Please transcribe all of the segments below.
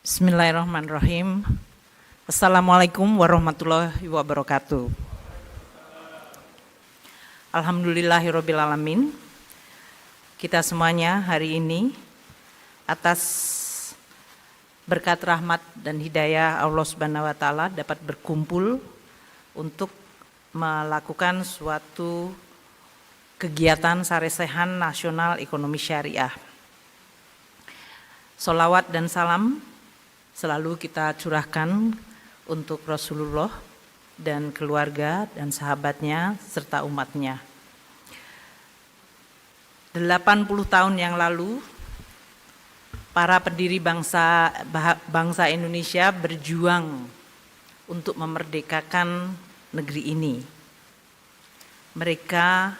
Bismillahirrahmanirrahim. Assalamualaikum warahmatullahi wabarakatuh. Alhamdulillahirrabbilalamin. Kita semuanya hari ini atas berkat rahmat dan hidayah Allah Subhanahu wa taala dapat berkumpul untuk melakukan suatu kegiatan saresehan nasional ekonomi syariah. Sholawat dan salam selalu kita curahkan untuk Rasulullah dan keluarga dan sahabatnya serta umatnya. 80 tahun yang lalu, para pendiri bangsa Indonesia berjuang untuk memerdekakan negeri ini. Mereka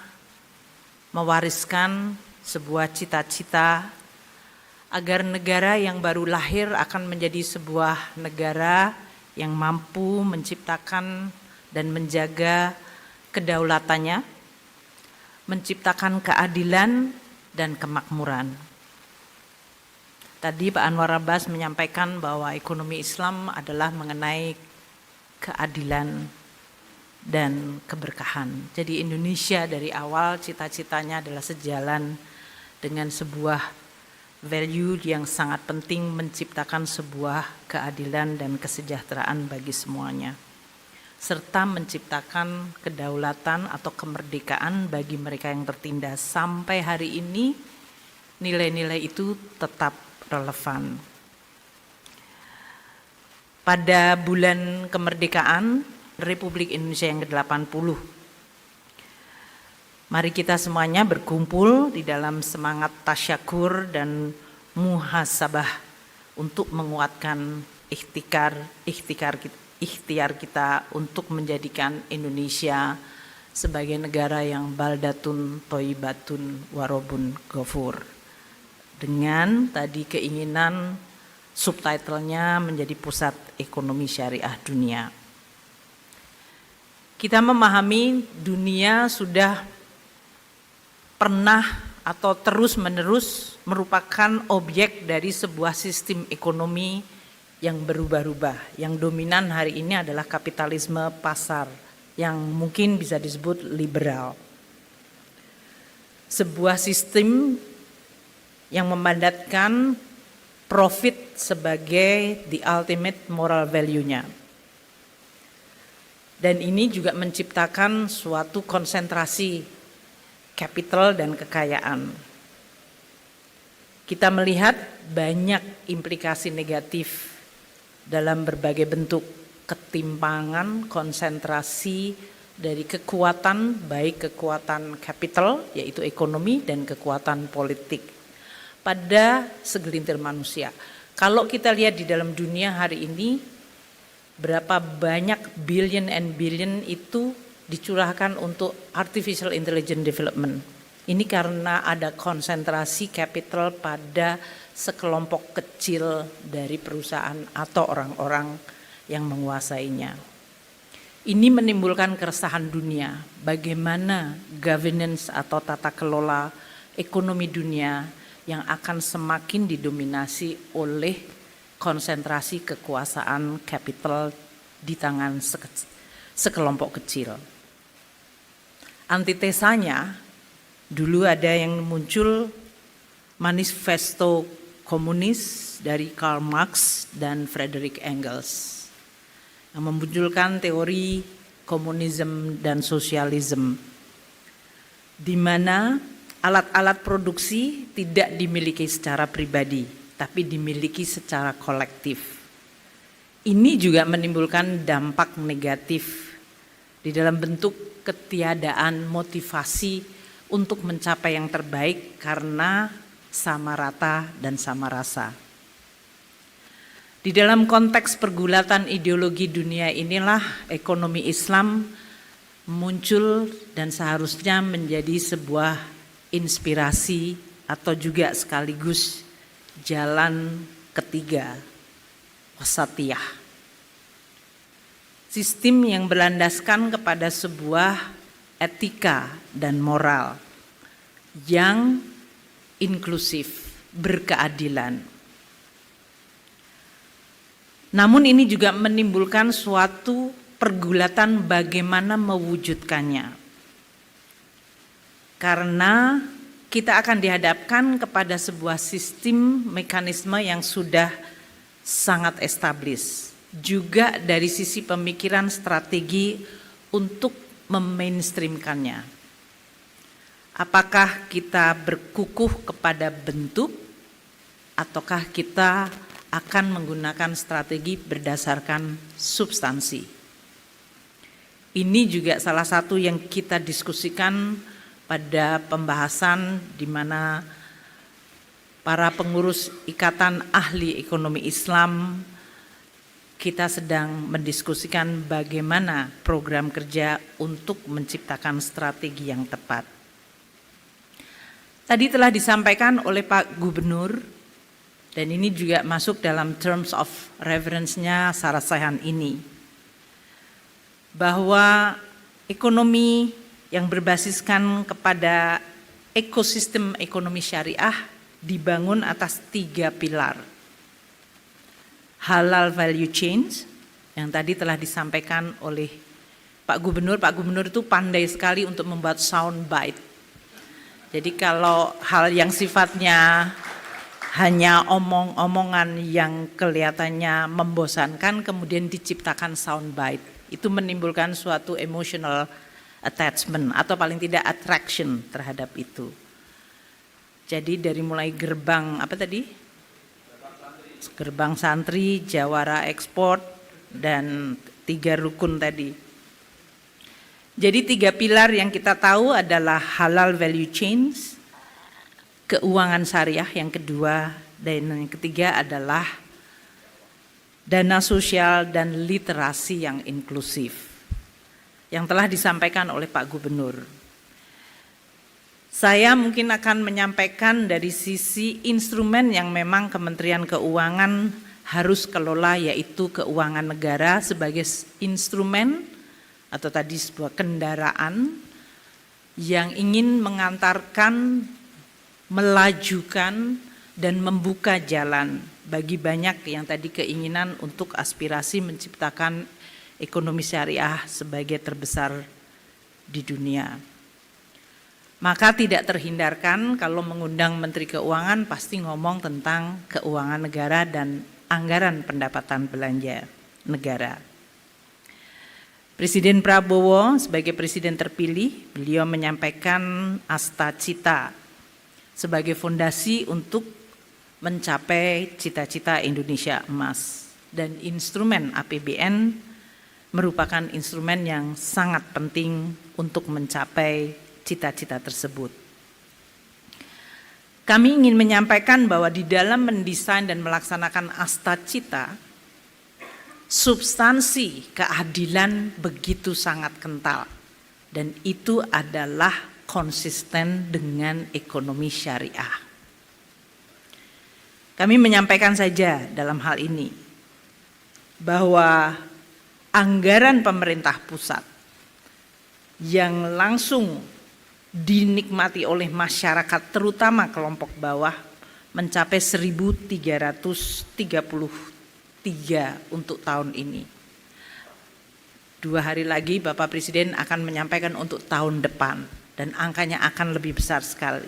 mewariskan sebuah cita-cita agar negara yang baru lahir akan menjadi sebuah negara yang mampu menciptakan dan menjaga kedaulatannya, menciptakan keadilan dan kemakmuran. Tadi Pak Anwar Abbas menyampaikan bahwa ekonomi Islam adalah mengenai keadilan dan keberkahan. Jadi Indonesia dari awal cita-citanya adalah sejalan dengan sebuah value yang sangat penting menciptakan sebuah keadilan dan kesejahteraan bagi semuanya, serta menciptakan kedaulatan atau kemerdekaan bagi mereka yang tertindas. Sampai hari ini nilai-nilai itu tetap relevan. Pada bulan kemerdekaan Republik Indonesia yang ke-80, mari kita semuanya berkumpul di dalam semangat tasyakur dan muhasabah untuk menguatkan ikhtiar kita untuk menjadikan Indonesia sebagai negara yang baldatun thayyibatun warobun ghafur. Dengan tadi keinginan subtitlenya menjadi pusat ekonomi syariah dunia. Kita memahami dunia sudah pernah atau terus-menerus merupakan objek dari sebuah sistem ekonomi yang berubah-ubah. Yang dominan hari ini adalah kapitalisme pasar yang mungkin bisa disebut liberal. Sebuah sistem yang memandatkan profit sebagai the ultimate moral value-nya. Dan ini juga menciptakan suatu konsentrasi kapital dan kekayaan. Kita melihat banyak implikasi negatif dalam berbagai bentuk ketimpangan, konsentrasi dari kekuatan, baik kekuatan kapital yaitu ekonomi dan kekuatan politik pada segelintir manusia. Kalau kita lihat di dalam dunia hari ini, berapa banyak billion and billion itu dicurahkan untuk artificial intelligence development. Ini karena ada konsentrasi capital pada sekelompok kecil dari perusahaan atau orang-orang yang menguasainya. Ini menimbulkan keresahan dunia, bagaimana governance atau tata kelola ekonomi dunia yang akan semakin didominasi oleh konsentrasi kekuasaan capital di tangan sekelompok kecil. Antitesanya, dulu ada yang muncul manifesto komunis dari Karl Marx dan Friedrich Engels yang memunculkan teori komunisme dan sosialisme, di mana alat-alat produksi tidak dimiliki secara pribadi, tapi dimiliki secara kolektif. Ini juga menimbulkan dampak negatif di dalam bentuk ketiadaan motivasi untuk mencapai yang terbaik karena sama rata dan sama rasa. Di dalam konteks pergulatan ideologi dunia inilah ekonomi Islam muncul dan seharusnya menjadi sebuah inspirasi atau juga sekaligus jalan ketiga, wasatiyah. Sistem yang berlandaskan kepada sebuah etika dan moral yang inklusif, berkeadilan. Namun ini juga menimbulkan suatu pergulatan bagaimana mewujudkannya. Karena kita akan dihadapkan kepada sebuah sistem mekanisme yang sudah sangat established. Juga dari sisi pemikiran strategi untuk memainstreamkannya. Apakah kita berkukuh kepada bentuk ataukah kita akan menggunakan strategi berdasarkan substansi. Ini juga salah satu yang kita diskusikan pada pembahasan di mana para pengurus Ikatan Ahli Ekonomi Islam kita sedang mendiskusikan bagaimana program kerja untuk menciptakan strategi yang tepat. Tadi telah disampaikan oleh Pak Gubernur dan ini juga masuk dalam terms of reference-nya Sarasehan ini, bahwa ekonomi yang berbasiskan kepada ekosistem ekonomi syariah dibangun atas 3 pilar. Halal value chains yang tadi telah disampaikan oleh Pak Gubernur. Pak Gubernur itu pandai sekali untuk membuat sound bite. Jadi kalau hal yang sifatnya hanya omong-omongan yang kelihatannya membosankan kemudian diciptakan soundbite, itu menimbulkan suatu emotional attachment atau paling tidak attraction terhadap itu. Jadi dari mulai gerbang apa tadi? Gerbang santri, jawara ekspor dan 3 rukun tadi. Jadi 3 pilar yang kita tahu adalah halal value chains, keuangan syariah yang kedua, dan yang ketiga adalah dana sosial dan literasi yang inklusif yang telah disampaikan oleh Pak Gubernur. Saya mungkin akan menyampaikan dari sisi instrumen yang memang Kementerian Keuangan harus kelola, yaitu keuangan negara sebagai instrumen atau tadi sebuah kendaraan yang ingin mengantarkan, melajukan dan membuka jalan bagi banyak yang tadi keinginan untuk aspirasi menciptakan ekonomi syariah sebagai terbesar di dunia. Maka tidak terhindarkan kalau mengundang Menteri Keuangan pasti ngomong tentang keuangan negara dan anggaran pendapatan belanja negara. Presiden Prabowo sebagai presiden terpilih, beliau menyampaikan Asta Cita sebagai fondasi untuk mencapai cita-cita Indonesia emas, dan instrumen APBN merupakan instrumen yang sangat penting untuk mencapai cita-cita tersebut. Kami ingin menyampaikan bahwa di dalam mendesain dan melaksanakan Asta Cita, substansi keadilan begitu sangat kental, dan itu adalah konsisten dengan ekonomi syariah. Kami menyampaikan saja dalam hal ini bahwa anggaran pemerintah pusat yang langsung dinikmati oleh masyarakat terutama kelompok bawah mencapai 1.333 untuk tahun ini. 2 hari lagi Bapak Presiden akan menyampaikan untuk tahun depan dan angkanya akan lebih besar sekali.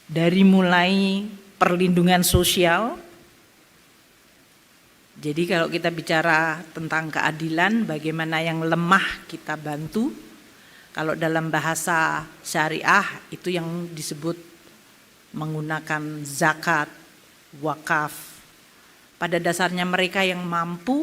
Dari mulai perlindungan sosial, jadi kalau kita bicara tentang keadilan, bagaimana yang lemah kita bantu. Kalau dalam bahasa syariah itu yang disebut menggunakan zakat, wakaf. Pada dasarnya mereka yang mampu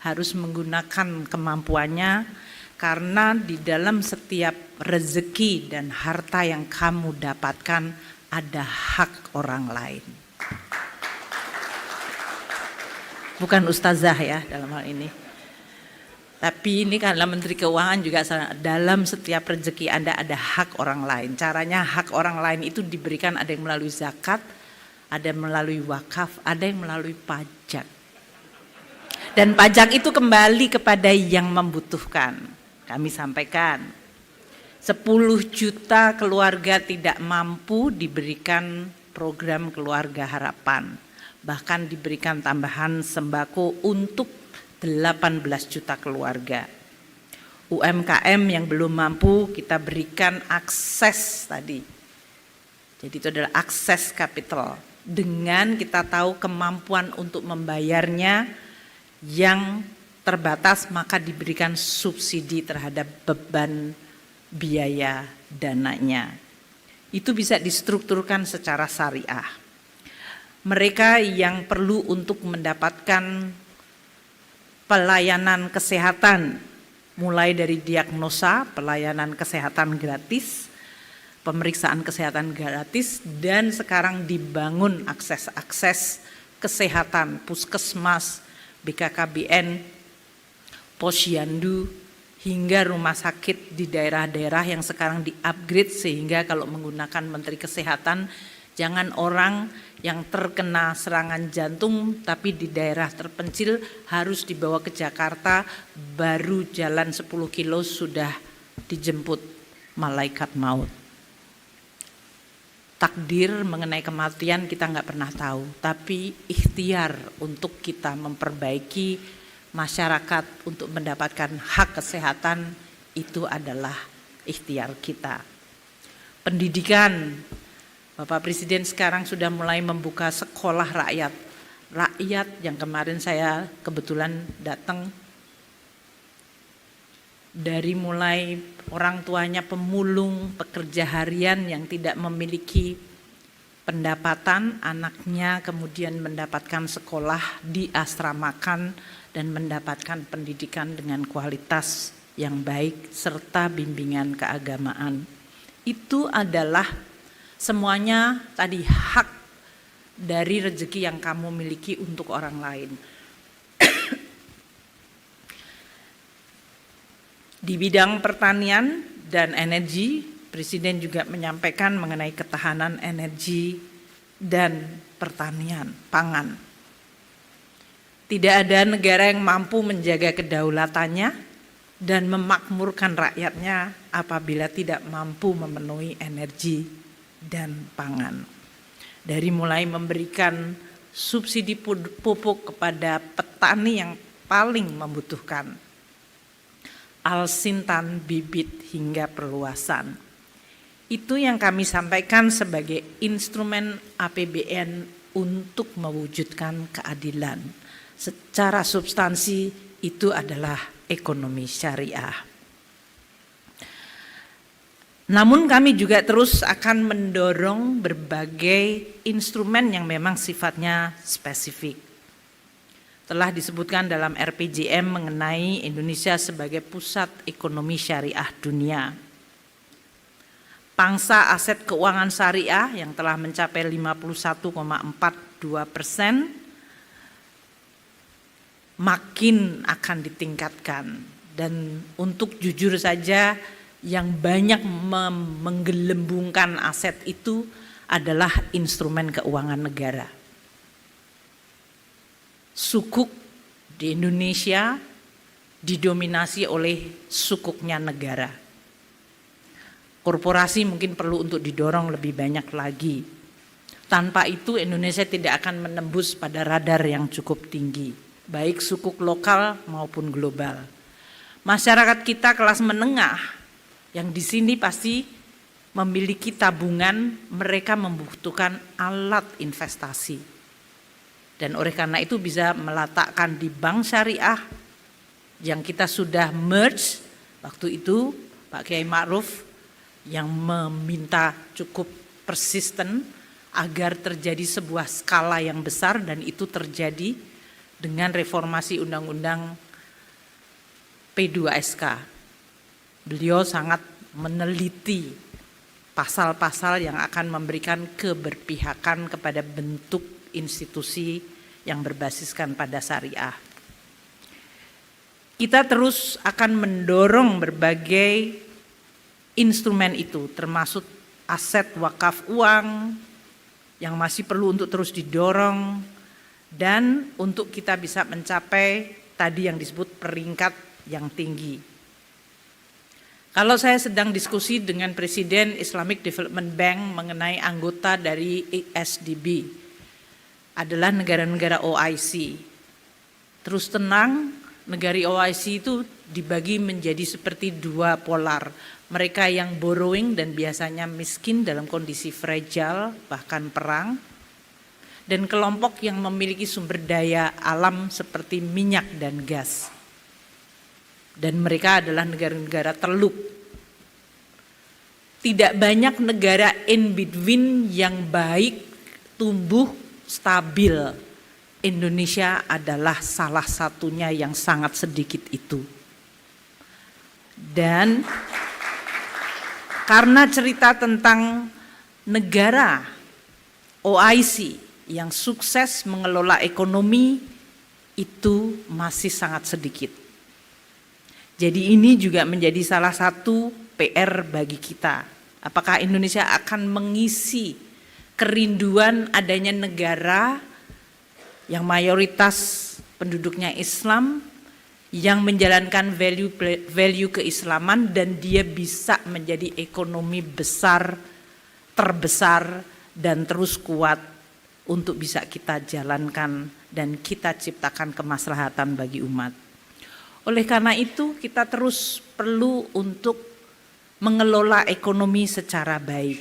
harus menggunakan kemampuannya, karena di dalam setiap rezeki dan harta yang kamu dapatkan ada hak orang lain. Bukan ustazah ya dalam hal ini. Tapi ini karena Menteri Keuangan juga dalam setiap rezeki Anda ada hak orang lain. Caranya hak orang lain itu diberikan, ada yang melalui zakat, ada yang melalui wakaf, ada yang melalui pajak. Dan pajak itu kembali kepada yang membutuhkan. Kami sampaikan 10 juta keluarga tidak mampu diberikan program keluarga harapan. bahkan diberikan tambahan sembako untuk 18 juta keluarga. UMKM yang belum mampu kita berikan akses tadi. Jadi itu adalah akses kapital. Dengan kita tahu kemampuan untuk membayarnya yang terbatas, maka diberikan subsidi terhadap beban biaya dananya. Itu bisa distrukturkan secara syariah. Mereka yang perlu untuk mendapatkan pelayanan kesehatan, mulai dari diagnosa, pelayanan kesehatan gratis, pemeriksaan kesehatan gratis, dan sekarang dibangun akses-akses kesehatan, puskesmas, BKKBN, posyandu, hingga rumah sakit di daerah-daerah yang sekarang di-upgrade sehingga kalau menggunakan Menteri Kesehatan, jangan orang yang terkena serangan jantung tapi di daerah terpencil harus dibawa ke Jakarta, baru jalan 10 kilo sudah dijemput malaikat maut. Takdir mengenai kematian kita nggak pernah tahu, tapi ikhtiar untuk kita memperbaiki masyarakat untuk mendapatkan hak kesehatan itu adalah ikhtiar kita. Pendidikan, Bapak Presiden sekarang sudah mulai membuka sekolah rakyat. Rakyat yang kemarin saya kebetulan datang, dari mulai orang tuanya pemulung, pekerja harian yang tidak memiliki pendapatan, anaknya kemudian mendapatkan sekolah, diasramakan dan mendapatkan pendidikan dengan kualitas yang baik serta bimbingan keagamaan. Itu adalah semuanya tadi hak dari rezeki yang kamu miliki untuk orang lain. Di bidang pertanian dan energi, Presiden juga menyampaikan mengenai ketahanan energi dan pertanian pangan. Tidak ada negara yang mampu menjaga kedaulatannya dan memakmurkan rakyatnya apabila tidak mampu memenuhi energi dan pangan. Dari mulai memberikan subsidi pupuk kepada petani yang paling membutuhkan, alsintan bibit hingga perluasan. Itu yang kami sampaikan sebagai instrumen APBN untuk mewujudkan keadilan. Secara substansi itu adalah ekonomi syariah. Namun kami juga terus akan mendorong berbagai instrumen yang memang sifatnya spesifik. Telah disebutkan dalam RPJM mengenai Indonesia sebagai pusat ekonomi syariah dunia. Pangsa aset keuangan syariah yang telah mencapai 51,42% makin akan ditingkatkan. Dan untuk jujur saja, yang banyak menggelembungkan aset itu adalah instrumen keuangan negara. Sukuk di Indonesia didominasi oleh sukuknya negara. Korporasi mungkin perlu untuk didorong lebih banyak lagi. Tanpa itu Indonesia tidak akan menembus pada radar yang cukup tinggi, baik sukuk lokal maupun global. Masyarakat kita kelas menengah yang di sini pasti memiliki tabungan, mereka membutuhkan alat investasi. Dan oleh karena itu bisa meletakkan di bank syariah yang kita sudah merge waktu itu, Pak Kiai Ma'ruf yang meminta cukup persisten agar terjadi sebuah skala yang besar, dan itu terjadi dengan reformasi undang-undang P2SK. Beliau sangat meneliti pasal-pasal yang akan memberikan keberpihakan kepada bentuk institusi yang berbasiskan pada syariah. Kita terus akan mendorong berbagai instrumen itu, termasuk aset wakaf uang yang masih perlu untuk terus didorong, dan untuk kita bisa mencapai tadi yang disebut peringkat yang tinggi. Kalau saya sedang diskusi dengan Presiden Islamic Development Bank mengenai anggota dari ISDB, adalah negara-negara OIC. Terus tenang, negara OIC itu dibagi menjadi seperti dua polar. Mereka yang borrowing dan biasanya miskin dalam kondisi fragile, bahkan perang. Dan kelompok yang memiliki sumber daya alam seperti minyak dan gas. Dan mereka adalah negara-negara teluk. Tidak banyak negara in between yang baik, tumbuh, stabil. Indonesia adalah salah satunya yang sangat sedikit itu. Dan karena cerita tentang negara OIC yang sukses mengelola ekonomi itu masih sangat sedikit. Jadi ini juga menjadi salah satu PR bagi kita. Apakah Indonesia akan mengisi kerinduan adanya negara yang mayoritas penduduknya Islam, yang menjalankan value keislaman dan dia bisa menjadi ekonomi besar, terbesar dan terus kuat untuk bisa kita jalankan dan kita ciptakan kemaslahatan bagi umat. Oleh karena itu kita terus perlu untuk mengelola ekonomi secara baik.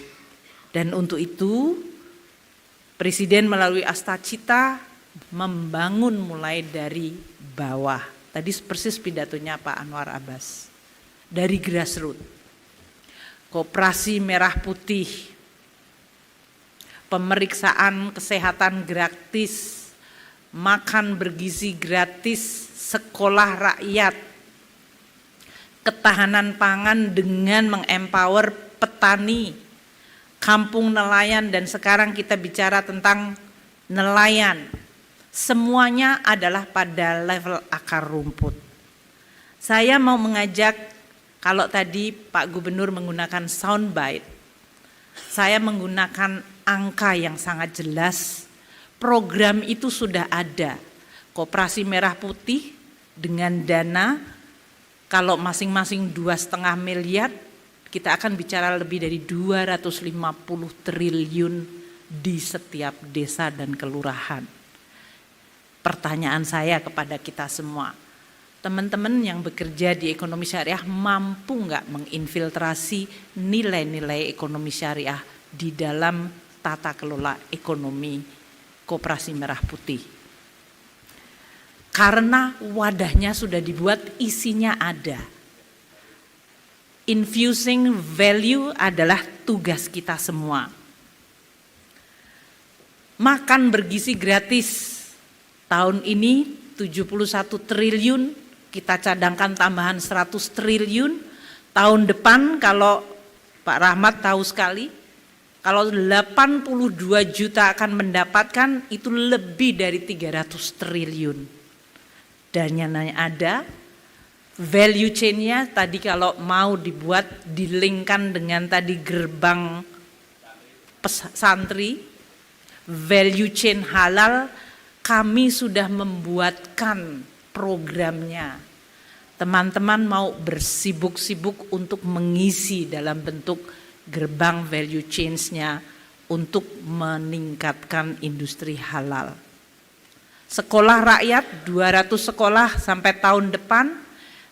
Dan untuk itu Presiden melalui Astacita membangun mulai dari bawah. Tadi persis pidatonya Pak Anwar Abbas. Dari grassroots. Koperasi Merah Putih. Pemeriksaan kesehatan gratis. Makan bergizi gratis. Sekolah rakyat. Ketahanan pangan dengan mengempower petani. Kampung nelayan dan sekarang kita bicara tentang nelayan. Semuanya adalah pada level akar rumput. Saya mau mengajak, kalau tadi Pak Gubernur menggunakan soundbite, saya menggunakan angka yang sangat jelas. Program itu sudah ada. Koperasi Merah Putih dengan dana, kalau masing-masing 2,5 miliar, kita akan bicara lebih dari 250 triliun di setiap desa dan kelurahan. Pertanyaan saya kepada kita semua, teman-teman yang bekerja di ekonomi syariah mampu nggak menginfiltrasi nilai-nilai ekonomi syariah di dalam tata kelola ekonomi Koperasi Merah Putih? Karena wadahnya sudah dibuat, isinya ada. Infusing value adalah tugas kita semua. Makan bergizi gratis. Tahun ini 71 triliun, kita cadangkan tambahan 100 triliun. Tahun depan kalau Pak Rahmat tahu sekali, kalau 82 juta akan mendapatkan itu lebih dari 300 triliun. Dananya ada, value chain-nya tadi kalau mau dibuat dilingkan dengan tadi gerbang santri, value chain halal, kami sudah membuatkan programnya. Teman-teman mau bersibuk-sibuk untuk mengisi dalam bentuk gerbang value chains-nya untuk meningkatkan industri halal. Sekolah rakyat 200 sekolah sampai tahun depan.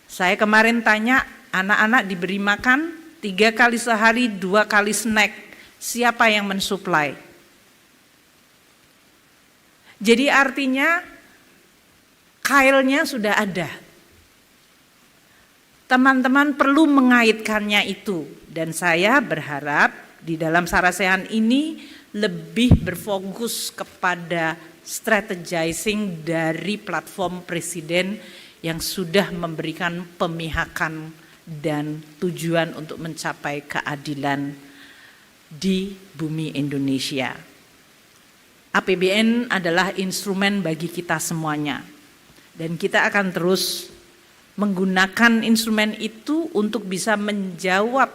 Saya kemarin tanya, anak-anak diberi makan 3 kali sehari, 2 kali snack. Siapa yang mensuplai? Jadi artinya kailnya sudah ada. Teman-teman perlu mengaitkannya itu. Dan saya berharap di dalam Sarasehan ini lebih berfokus kepada strategizing dari platform Presiden yang sudah memberikan pemihakan dan tujuan untuk mencapai keadilan di bumi Indonesia. APBN adalah instrumen bagi kita semuanya. Dan kita akan terus menggunakan instrumen itu untuk bisa menjawab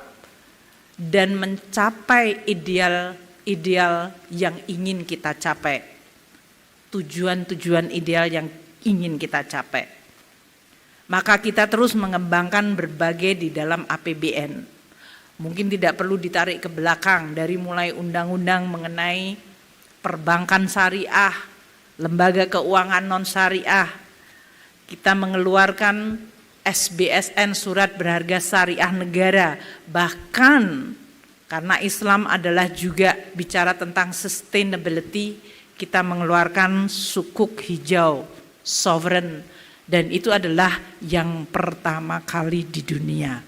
dan mencapai ideal-ideal yang ingin kita capai. Tujuan-tujuan ideal yang ingin kita capai. Maka kita terus mengembangkan berbagai di dalam APBN. Mungkin tidak perlu ditarik ke belakang dari mulai undang-undang mengenai perbankan syariah, lembaga keuangan non-syariah, kita mengeluarkan SBSN, surat berharga syariah negara, bahkan karena Islam adalah juga bicara tentang sustainability, kita mengeluarkan sukuk hijau, sovereign, dan itu adalah yang pertama kali di dunia.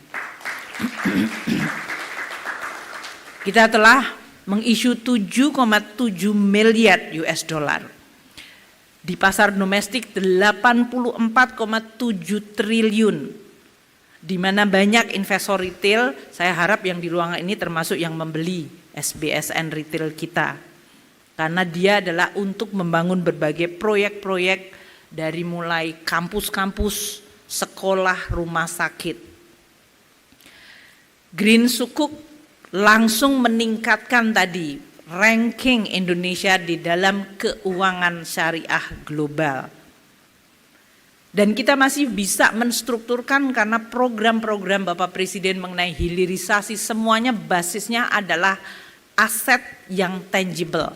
Kita telah mengisu 7,7 miliar US dollar. Di pasar domestik 84,7 triliun. Di mana banyak investor retail, saya harap yang di ruangan ini termasuk yang membeli SBSN retail kita. Karena dia adalah untuk membangun berbagai proyek-proyek dari mulai kampus-kampus, sekolah, rumah sakit. Green Sukuk langsung meningkatkan tadi ranking Indonesia di dalam keuangan syariah global. Dan kita masih bisa menstrukturkan karena program-program Bapak Presiden mengenai hilirisasi semuanya basisnya adalah aset yang tangible.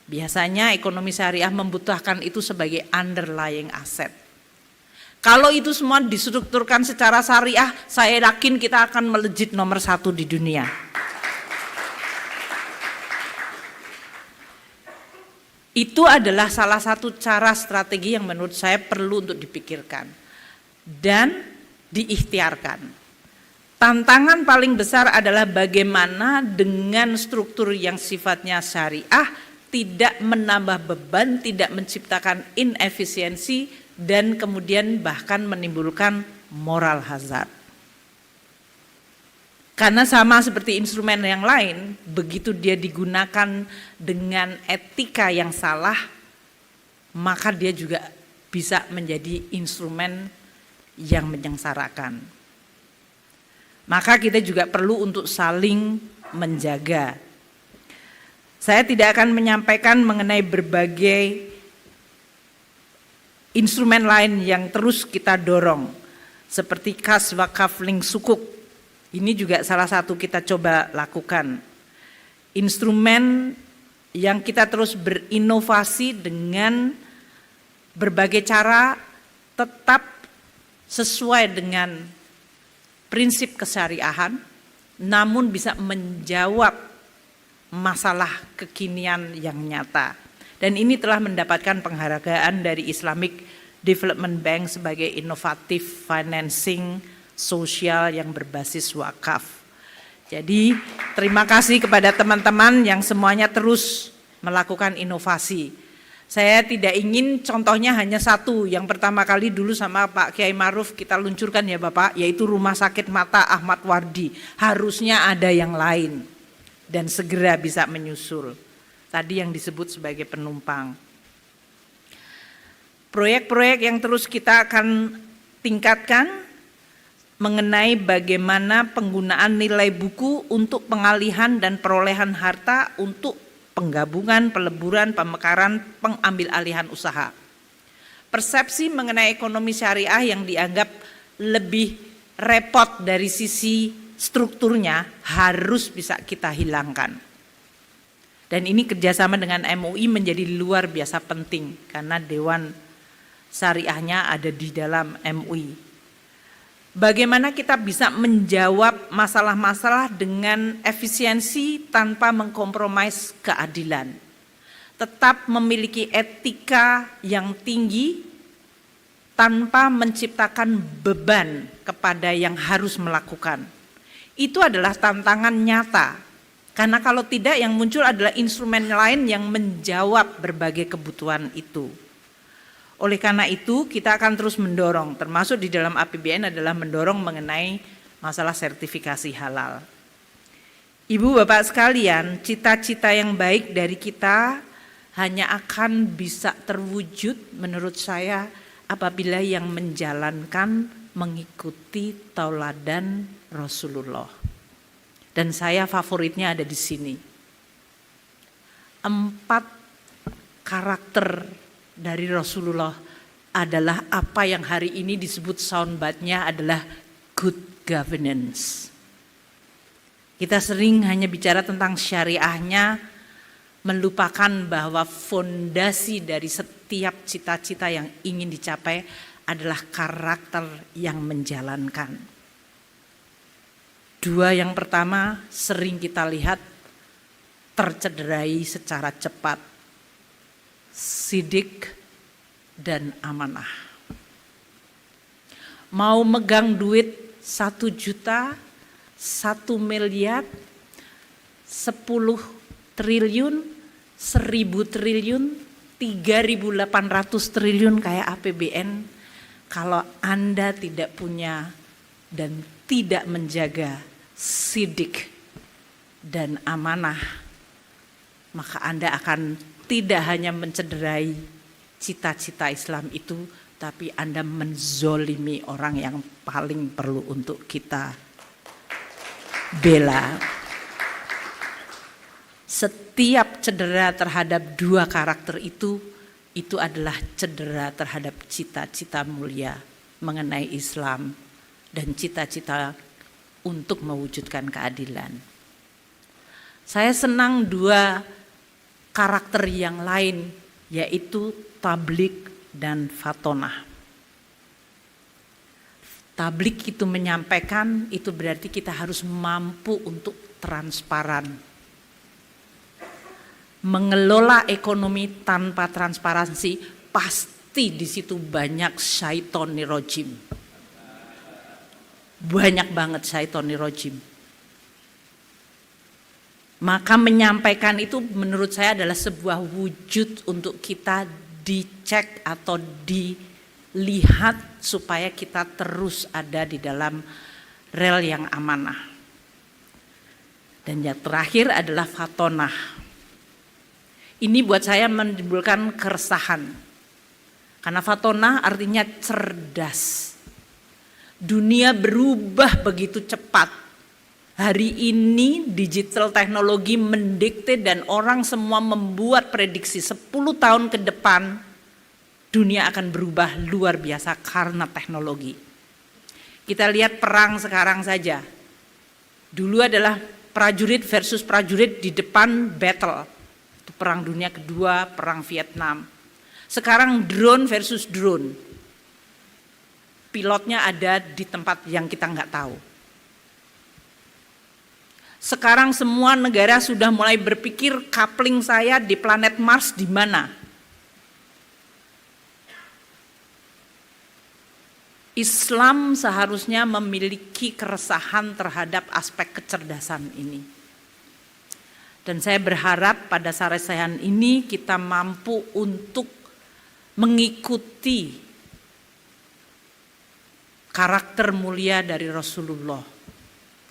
Biasanya ekonomi syariah membutuhkan itu sebagai underlying asset. Kalau itu semua distrukturkan secara syariah, saya yakin kita akan melejit nomor 1 di dunia. Itu adalah salah satu cara strategi yang menurut saya perlu untuk dipikirkan dan diikhtiarkan. Tantangan paling besar adalah bagaimana dengan struktur yang sifatnya syariah tidak menambah beban, tidak menciptakan inefisiensi, dan kemudian bahkan menimbulkan moral hazard. Karena sama seperti instrumen yang lain, begitu dia digunakan dengan etika yang salah, maka dia juga bisa menjadi instrumen yang menyengsarakan. Maka kita juga perlu untuk saling menjaga. Saya tidak akan menyampaikan mengenai berbagai instrumen lain yang terus kita dorong, seperti kas, wakaf, link, sukuk. Ini juga salah satu kita coba lakukan. Instrumen yang kita terus berinovasi dengan berbagai cara tetap sesuai dengan prinsip kesyariahan, namun bisa menjawab masalah kekinian yang nyata. Dan ini telah mendapatkan penghargaan dari Islamic Development Bank sebagai inovatif financing sosial yang berbasis wakaf. Jadi terima kasih kepada teman-teman yang semuanya terus melakukan inovasi. Saya tidak ingin contohnya hanya satu, yang pertama kali dulu sama Pak Kiai Maruf kita luncurkan ya Bapak, yaitu Rumah Sakit Mata Ahmad Wardi. Harusnya ada yang lain dan segera bisa menyusul. Tadi yang disebut sebagai penumpang. Proyek-proyek yang terus kita akan tingkatkan mengenai bagaimana penggunaan nilai buku untuk pengalihan dan perolehan harta untuk penggabungan, peleburan, pemekaran, pengambil alihan usaha. Persepsi mengenai ekonomi syariah yang dianggap lebih repot dari sisi strukturnya harus bisa kita hilangkan. Dan ini kerjasama dengan MUI menjadi luar biasa penting karena Dewan Syariahnya ada di dalam MUI. Bagaimana kita bisa menjawab masalah-masalah dengan efisiensi tanpa mengkompromis keadilan. Tetap memiliki etika yang tinggi tanpa menciptakan beban kepada yang harus melakukan. Itu adalah tantangan nyata, karena kalau tidak yang muncul adalah instrumen lain yang menjawab berbagai kebutuhan itu. Oleh karena itu kita akan terus mendorong, termasuk di dalam APBN adalah mendorong mengenai masalah sertifikasi halal. Ibu bapak sekalian, cita-cita yang baik dari kita hanya akan bisa terwujud menurut saya apabila yang menjalankan mengikuti tauladan Rasulullah. Dan saya favoritnya ada di sini. 4 karakter dari Rasulullah adalah apa yang hari ini disebut soundbite-nya adalah good governance. Kita sering hanya bicara tentang syariahnya, melupakan bahwa fondasi dari setiap cita-cita yang ingin dicapai adalah karakter yang menjalankan. Dua yang pertama sering kita lihat tercederai secara cepat, sidik dan amanah. Mau megang duit 1 juta, 1 miliar, 10 triliun, 1000 triliun, 3.800 triliun kayak APBN, kalau Anda tidak punya dan tidak menjaga sidik dan amanah, maka Anda akan tidak hanya mencederai cita-cita Islam itu, tapi Anda menzolimi orang yang paling perlu untuk kita bela. Setiap cedera terhadap dua karakter itu adalah cedera terhadap cita-cita mulia mengenai Islam dan cita-cita untuk mewujudkan keadilan. Saya senang dua karakter yang lain, yaitu tablik dan fatonah. Tablik itu menyampaikan, itu berarti kita harus mampu untuk transparan. Mengelola ekonomi tanpa transparansi, pasti di situ banyak syaitoni rojim. Banyak banget syaitoni rojim. Maka menyampaikan itu menurut saya adalah sebuah wujud untuk kita dicek atau dilihat supaya kita terus ada di dalam rel yang amanah. Dan yang terakhir adalah fatonah. Ini buat saya menimbulkan keresahan. Karena fatonah artinya cerdas. Dunia berubah begitu cepat. Hari ini digital teknologi mendikte dan orang semua membuat prediksi 10 tahun ke depan dunia akan berubah luar biasa karena teknologi. Kita lihat perang sekarang saja. Dulu adalah prajurit versus prajurit di depan battle. Itu perang dunia kedua, perang Vietnam. Sekarang drone versus drone. Pilotnya ada di tempat yang kita nggak tahu. Sekarang semua negara sudah mulai berpikir coupling saya di planet Mars di mana. Islam seharusnya memiliki keresahan terhadap aspek kecerdasan ini. Dan saya berharap pada saresehan ini kita mampu untuk mengikuti karakter mulia dari Rasulullah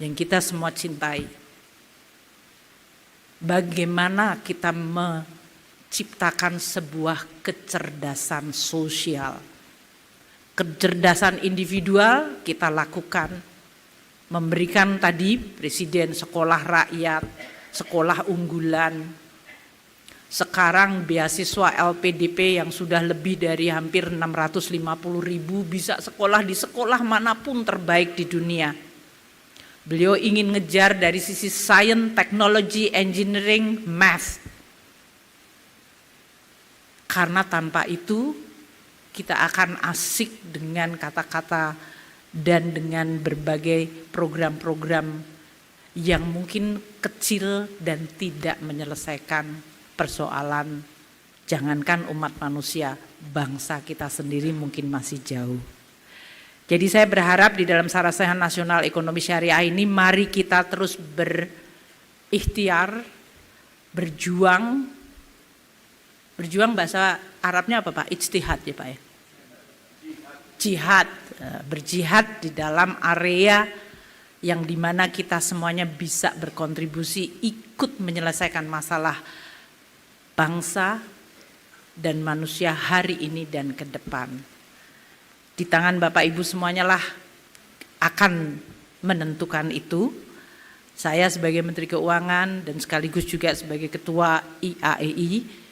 yang kita semua cintai. Bagaimana kita menciptakan sebuah kecerdasan sosial. Kecerdasan individual kita lakukan. Memberikan tadi presiden sekolah rakyat, sekolah unggulan. Sekarang beasiswa LPDP yang sudah lebih dari hampir 650.000 bisa sekolah di sekolah manapun terbaik di dunia. Beliau ingin ngejar dari sisi science, technology, engineering, math. Karena tanpa itu kita akan asik dengan kata-kata dan dengan berbagai program-program yang mungkin kecil dan tidak menyelesaikan persoalan. Jangankan umat manusia, bangsa kita sendiri mungkin masih jauh. Jadi saya berharap di dalam Saresehan Nasional Ekonomi Syariah ini mari kita terus berikhtiar, berjuang. Berjuang bahasa Arabnya apa Pak? Ijtihad ya Pak ya? Jihad, berjihad di dalam area yang dimana kita semuanya bisa berkontribusi ikut menyelesaikan masalah bangsa dan manusia hari ini dan ke depan. Di tangan Bapak Ibu semuanya lah akan menentukan itu. Saya sebagai Menteri Keuangan dan sekaligus juga sebagai Ketua IAEI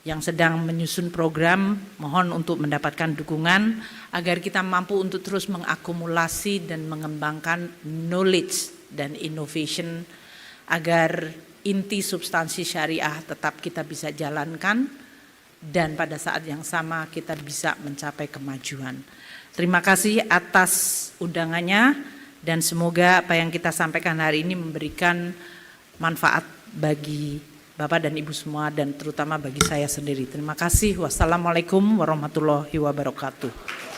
yang sedang menyusun program, mohon untuk mendapatkan dukungan agar kita mampu untuk terus mengakumulasi dan mengembangkan knowledge dan innovation agar inti substansi syariah tetap kita bisa jalankan, dan pada saat yang sama kita bisa mencapai kemajuan. Terima kasih atas undangannya, dan semoga apa yang kita sampaikan hari ini memberikan manfaat bagi Bapak dan Ibu semua, dan terutama bagi saya sendiri. Terima kasih. Wassalamualaikum warahmatullahi wabarakatuh.